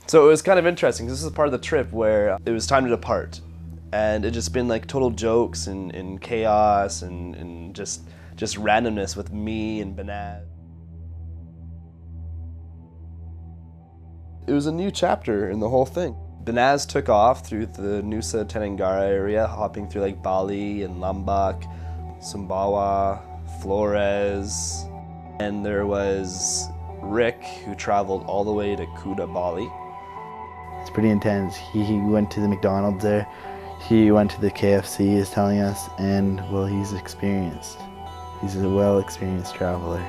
So it was kind of interesting. This is part of the trip where it was time to depart, and it just been like total jokes and chaos and just randomness with me and Banaz. It was a new chapter in the whole thing. Banaz took off through the Nusa Tenggara area, hopping through like Bali and Lombok, Sumbawa, Flores, and there was Rick, who traveled all the way to Kuta, Bali. It's pretty intense. He went to the McDonald's there, he went to the KFC, is telling us, and well, he's experienced. He's a well-experienced traveler.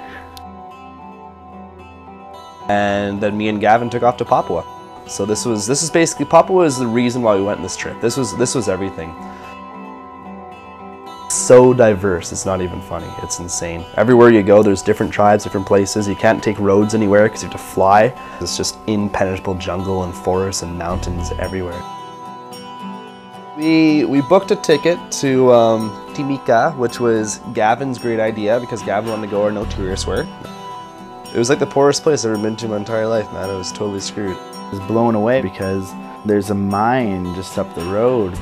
And then me and Gavin took off to Papua. So this is basically, Papua is the reason why we went on this trip. This was everything. So diverse, it's not even funny. It's insane. Everywhere you go, there's different tribes, different places. You can't take roads anywhere because you have to fly. It's just impenetrable jungle and forests and mountains everywhere. We booked a ticket to Timika, which was Gavin's great idea because Gavin wanted to go where no tourists were. It was like the poorest place I've ever been to in my entire life, man. I was totally screwed. I was blown away because there's a mine just up the road.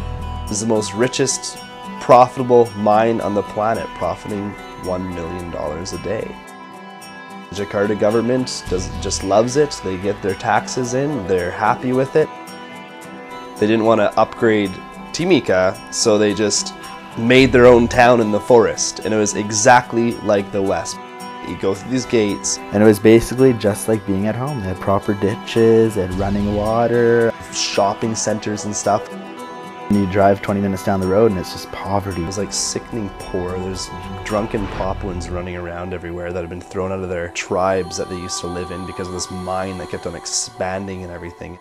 This is the most richest, profitable mine on the planet, profiting $1 million a day. The Jakarta government just loves it. They get their taxes in, they're happy with it. They didn't want to upgrade Timika, so they just made their own town in the forest, and it was exactly like the West. You go through these gates. And it was basically just like being at home. They had proper ditches, they had running water, shopping centers and stuff. And you drive 20 minutes down the road and it's just poverty. It was like sickening poor. There's drunken Papuans running around everywhere that had been thrown out of their tribes that they used to live in because of this mine that kept on expanding and everything.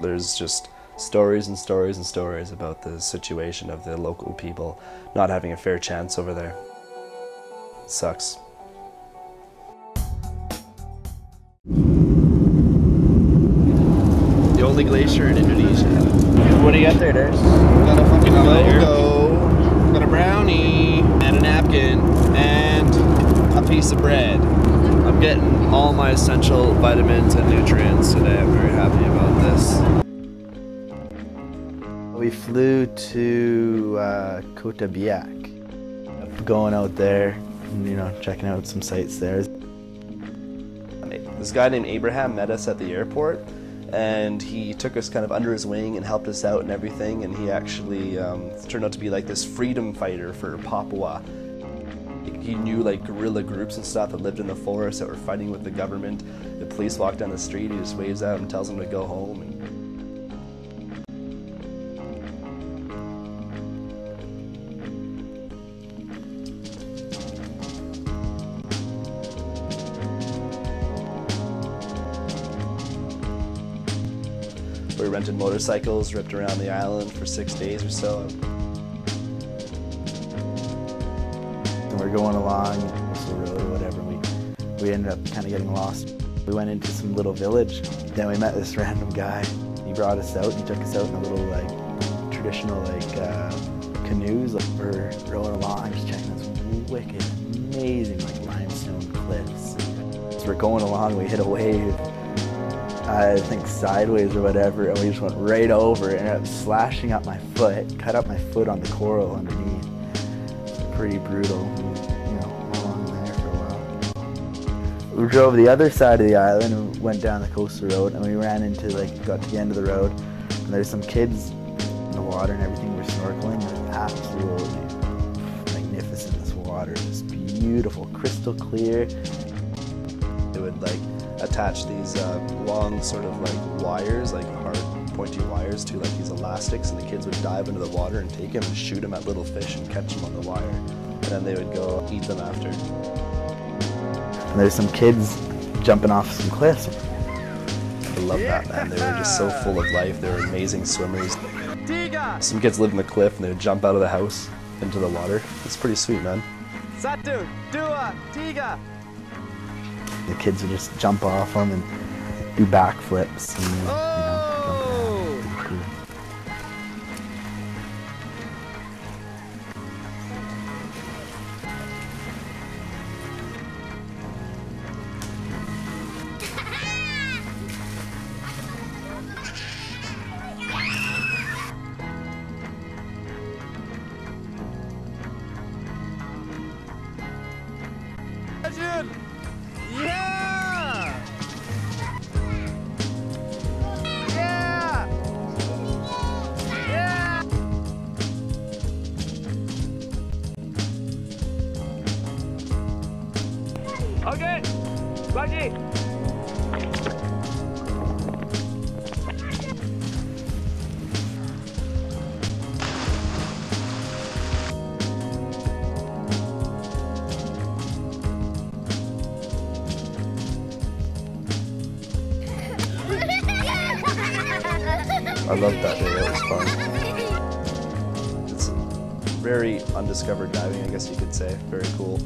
There's just stories and stories and stories about the situation of the local people not having a fair chance over there. It sucks. The only glacier in Indonesia. What do you got there, Durs? Got a fucking logo, got a brownie, and a napkin, and a piece of bread. I'm getting all my essential vitamins and nutrients today. I'm very happy about this. We flew to Kota Biak. Going out there, and, you know, checking out some sights there. This guy named Abraham met us at the airport, and he took us kind of under his wing and helped us out and everything, and he actually turned out to be like this freedom fighter for Papua. He knew like guerrilla groups and stuff that lived in the forest that were fighting with the government. The police walk down the street, he just waves out and tells them to go home. And we rented motorcycles, ripped around the island for 6 days or so. And we're going along the road or whatever, we ended up kind of getting lost. We went into some little village, then we met this random guy. He brought us out, he took us out in a little like traditional like canoes. We're rolling along, just checking this wicked, amazing like limestone cliffs. As we're going along, we hit a wave, I think sideways or whatever, and we just went right over it and ended up slashing up my foot, cut up my foot on the coral underneath. It's pretty brutal. You know, we're along there for a while. We drove the other side of the island and went down the coastal road, and we ran into, like, got to the end of the road, and there's some kids in the water and everything. We're snorkeling. It was absolutely magnificent, this water. Just beautiful, crystal clear. they would like attach these long sort of like wires, like hard pointy wires to like these elastics, and the kids would dive into the water and take them and shoot them at little fish and catch them on the wire, and then they would go eat them after. And there's some kids jumping off some cliffs. I love that, man. They were just so full of life. They were amazing swimmers. Some kids lived in the cliff and they would jump out of the house into the water. It's pretty sweet, man. Satu, dua, tiga. The kids would just jump off them and do backflips and jump around. Pretty cool. I loved that day, it was fun. It's very undiscovered diving, I guess you could say. Very cool.